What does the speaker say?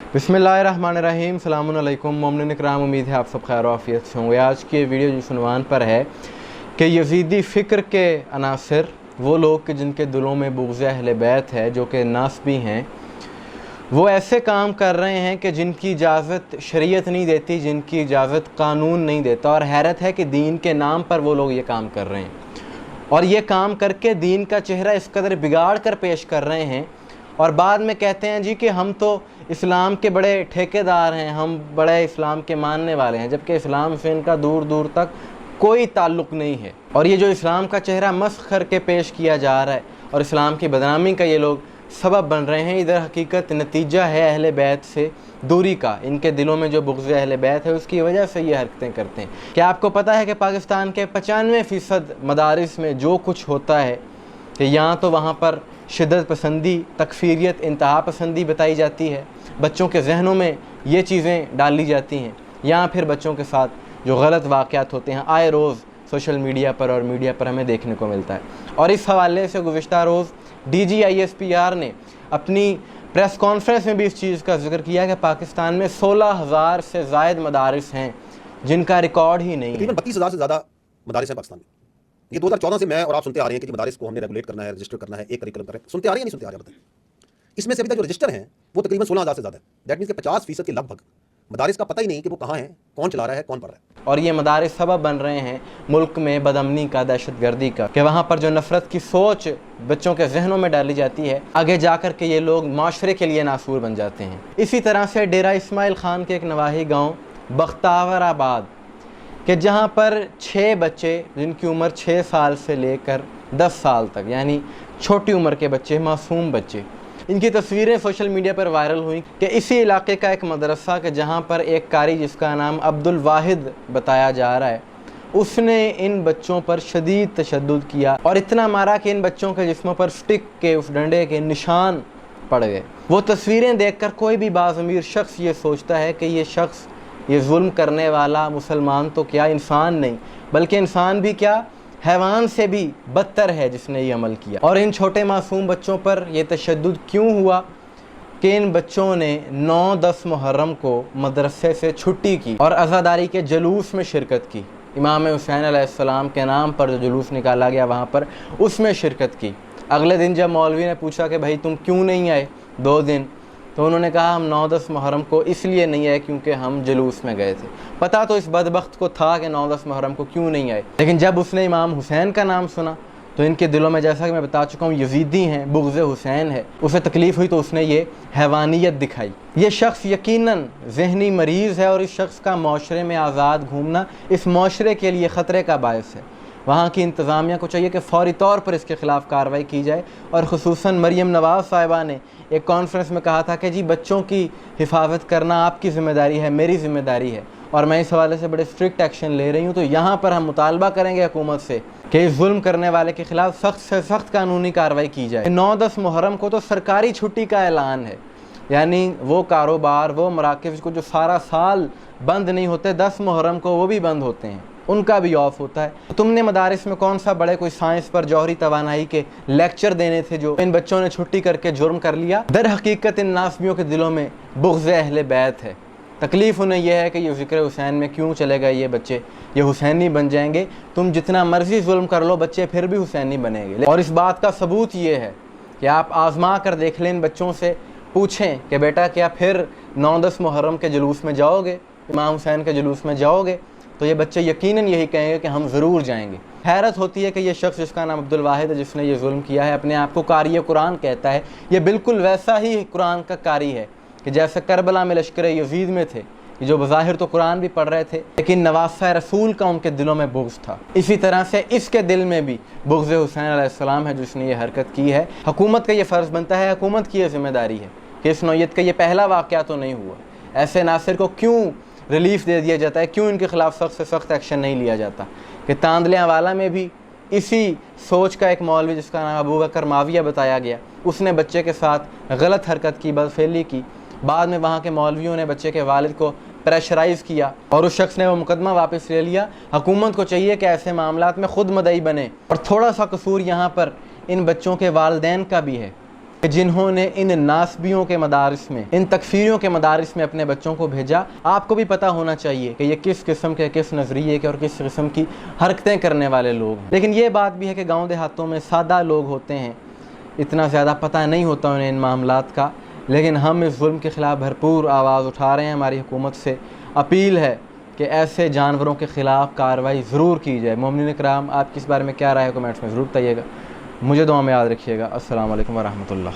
बिस्मिल्लाहिर्रहमानिर्रहीम, सलामुन अलैकुम मोमिन इकराम। उम्मीद है आप सब खैर आफियत से होंगे। आज की वीडियो जिस उन्वान पर है कि यज़ीदी फ़िक्र के अनासर, वो लोग कि जिनके दिलों में बुग़्ज़ अहले बैत है, जो कि नासबी हैं, वो ऐसे काम कर रहे हैं कि जिनकी इजाज़त शरीयत नहीं देती, जिनकी इजाज़त कानून नहीं देता। और हैरत है कि दीन के नाम पर वो लोग ये काम कर रहे हैं और ये काम करके दीन का चेहरा इस कदर बिगाड़ कर पेश कर रहे हैं और बाद में कहते हैं जी कि हम तो इस्लाम के बड़े ठेकेदार हैं, हम बड़े इस्लाम के मानने वाले हैं, जबकि इस्लाम से इनका दूर दूर तक कोई ताल्लुक़ नहीं है। और ये जो इस्लाम का चेहरा मस्ख़ करके पेश किया जा रहा है और इस्लाम की बदनामी का ये लोग सबब बन रहे हैं, इधर हकीकत नतीजा है अहले बैत से दूरी का। इनके दिलों में जो बुग़्ज़ अहले बैत है उसकी वजह से ये हरकतें करते हैं। क्या आपको पता है कि पाकिस्तान के 95% मदारिस में जो कुछ होता है कि यहाँ तो वहाँ पर शिद्दत पसंदी, तकफ़ीरियत, इंतहा पसंदी बताई जाती है, बच्चों के जहनों में ये चीज़ें डाली जाती हैं, या फिर बच्चों के साथ जो गलत वाक़यात होते हैं आए रोज़ सोशल मीडिया पर और मीडिया पर हमें देखने को मिलता है। और इस हवाले से गुज़िश्ता रोज़ DGISPR ने अपनी प्रेस कॉन्फ्रेंस में भी इस चीज़ का जिक्र किया कि पाकिस्तान में 16,000 से ज़ायद मदारिस हैं जिनका रिकॉर्ड ही नहीं है। तकरीबन 32,000 से ज़्यादा मदारिस हैं पाकिस्तान में। ये 2014 से मैं और आप सुनते आ रहे हैं कि मदारिस को हमने रेगुलेट करना है, रजिस्टर करना है, एक करिकुलम कर रहे हैं। सुनते आ रहे हैं, नहीं सुनते आ रहे हैं? बताएं। इसमें से अभी तक जो रजिस्टर हैं वो तकरीबन 16,000 से ज़्यादा है। दैट मीन्स कि 50% के लगभग मदारिस का पता ही नहीं कि वो कहाँ हैं, कौन चला रहा है, कौन पढ़ रहा है। और ये मदारिस सबब बन रहे हैं मुल्क में बदअमनी का, दहशतगर्दी का, कि वहाँ पर जो नफ़रत की सोच बच्चों के जहनों में डाली जाती है, आगे जाकर के ये लोग माशरे के लिए नासूर बन जाते हैं। इसी तरह से डेरा इस्माइल ख़ान के एक नवाही गाँव बख्तावराबाद कि जहाँ पर 6 बच्चे जिनकी उम्र 6 साल से लेकर 10 साल तक, यानी छोटी उम्र के बच्चे, मासूम बच्चे, इनकी तस्वीरें सोशल मीडिया पर वायरल हुई कि इसी इलाके का एक मदरसा कि जहाँ पर एक कारी जिसका नाम अब्दुल वाहिद बताया जा रहा है, उसने इन बच्चों पर शदीद तशद्दुद किया और इतना मारा कि इन बच्चों के जिस्मों पर स्टिक के, उस डंडे के निशान पड़ गए। वो तस्वीरें देखकर कोई भी बाज़मीर शख्स ये सोचता है कि ये शख्स, ये जुल्म करने वाला मुसलमान तो क्या इंसान नहीं, बल्कि इंसान भी क्या, हैवान से भी बदतर है जिसने ये अमल किया। और इन छोटे मासूम बच्चों पर यह तशद्दुद क्यों हुआ कि इन बच्चों ने 9-10 मुहर्रम को मदरसे से छुट्टी की और अज़ादारी के जुलूस में शिरकत की। इमाम हुसैन अलैहिस्सलाम के नाम पर जो जुलूस निकाला गया वहाँ पर, उसमें शिरकत की। अगले दिन जब मौलवी ने पूछा कि भाई तुम क्यों नहीं आए 2 दिन, तो उन्होंने कहा हम 9-10 मुहर्रम को इसलिए नहीं आए क्योंकि हम जुलूस में गए थे। पता तो इस बदबख्त को था कि 9-10 मुहर्रम को क्यों नहीं आए, लेकिन जब उसने इमाम हुसैन का नाम सुना तो इनके दिलों में, जैसा कि मैं बता चुका हूँ, यजीदी हैं, बुग़्ज़ हुसैन है, उसे तकलीफ़ हुई तो उसने ये हैवानियत दिखाई। ये शख्स यकीनन ज़हनी मरीज़ है और इस शख्स का माशरे में आज़ाद घूमना इस माशरे के लिए ख़तरे का बायस है। वहाँ की इंतज़ामिया को चाहिए कि फ़ौरी तौर पर इसके ख़िलाफ़ कार्रवाई की जाए। और ख़ुसूसन मरियम नवाज़ साहिबा ने एक कॉन्फ्रेंस में कहा था कि जी बच्चों की हिफाजत करना आपकी ज़िम्मेदारी है, मेरी ज़िम्मेदारी है, और मैं इस हवाले से बड़े स्ट्रिक्ट एक्शन ले रही हूँ। तो यहाँ पर हम मुतालबा करेंगे हुकूमत से कि इस जुल्म करने वाले के ख़िलाफ़ सख्त से सख्त कानूनी कार्रवाई की जाए। 9-10 मुहर्रम को तो सरकारी छुट्टी का ऐलान है, यानी वो कारोबार, वो मराकिज़ को जो सारा साल बंद नहीं होते, 10 मुहर्रम को वो भी बंद होते हैं, उनका भी ऑफ होता है। तो तुमने मदारिस में कौन सा बड़े कोई साइंस पर, जौहरी तवानाई के लेक्चर देने थे जो इन बच्चों ने छुट्टी करके जुर्म कर लिया। दर हकीकत इन नासबियों के दिलों में बुग़्ज़ अहले बैत है। तकलीफ़ उन्हें यह है कि ये ज़िक्र हुसैन में क्यों चले गए ये बच्चे, ये हुसैनी बन जाएंगे। तुम जितना मर्ज़ी जुल्म कर लो, बच्चे फिर भी हुसैनी बनेंगे। और इस बात का सबूत ये है कि आप आज़मा कर देख लें, इन बच्चों से पूछें कि बेटा क्या फिर 9-10 मुहर्रम के जुलूस में जाओगे, इमाम हुसैन के जुलूस में जाओगे, तो ये बच्चे यकीनन यही कहेंगे कि हम ज़रूर जाएंगे। हैरत होती है कि ये शख्स जिसका नाम अब्दुल वाहिद है, जिसने ये जुल्म किया है, अपने आप को कारी कुरान कहता है। ये बिल्कुल वैसा ही कुरान का कारी है कि जैसे करबला में लश्कर यजीद में थे, जो बज़ाहिर तो कुरान भी पढ़ रहे थे, लेकिन नवासा रसूल का उनके दिलों में बुग़्ज़ था। इसी तरह से इसके दिल में भी बुग़्ज़ हुसैन अलैहिस्सलाम है जिसने ये हरकत की है। हुकूमत का ये फ़र्ज़ बनता है, हुकूमत की ये ज़िम्मेदारी है कि इस नौयत का ये पहला वाक़या तो नहीं हुआ। ऐसे नासिर को क्यों रिलीफ़ दे दिया जाता है, क्यों इनके ख़िलाफ़ सख्त से सख्त एक्शन नहीं लिया जाता? कि तांदलियांवाला में भी इसी सोच का एक मौलवी जिसका नाम अबू बकर माविया बताया गया, उसने बच्चे के साथ गलत हरकत की, बदफेली की। बाद में वहाँ के मौलवियों ने बच्चे के वालिद को प्रेशराइज़ किया और उस शख्स ने वो मुकदमा वापस ले लिया। हुकूमत को चाहिए कि ऐसे मामलात में ख़ुद मदई बने। और थोड़ा सा कसूर यहाँ पर इन बच्चों के वालिदैन का भी है کہ جنہوں نے ان ناسبیوں کے مدارس میں، ان تکفیریوں کے مدارس میں اپنے بچوں کو بھیجا، آپ کو بھی پتہ ہونا چاہیے کہ یہ کس قسم کے، کس نظریے کے اور کس قسم کی حرکتیں کرنے والے لوگ ہیں۔ لیکن یہ بات بھی ہے کہ گاؤں دیہاتوں میں سادہ لوگ ہوتے ہیں، اتنا زیادہ پتہ نہیں ہوتا انہیں ان معاملات کا، لیکن ہم اس ظلم کے خلاف بھرپور آواز اٹھا رہے ہیں۔ ہماری حکومت سے اپیل ہے کہ ایسے جانوروں کے خلاف کارروائی ضرور کی جائے۔ مومنین کرام، آپ کی اس بارے میں کیا رائے ہے؟ کمنٹس میں ضرور بتائیے گا۔ مجھے دعا میں یاد رکھیے گا۔ السلام علیکم ورحمۃ اللہ۔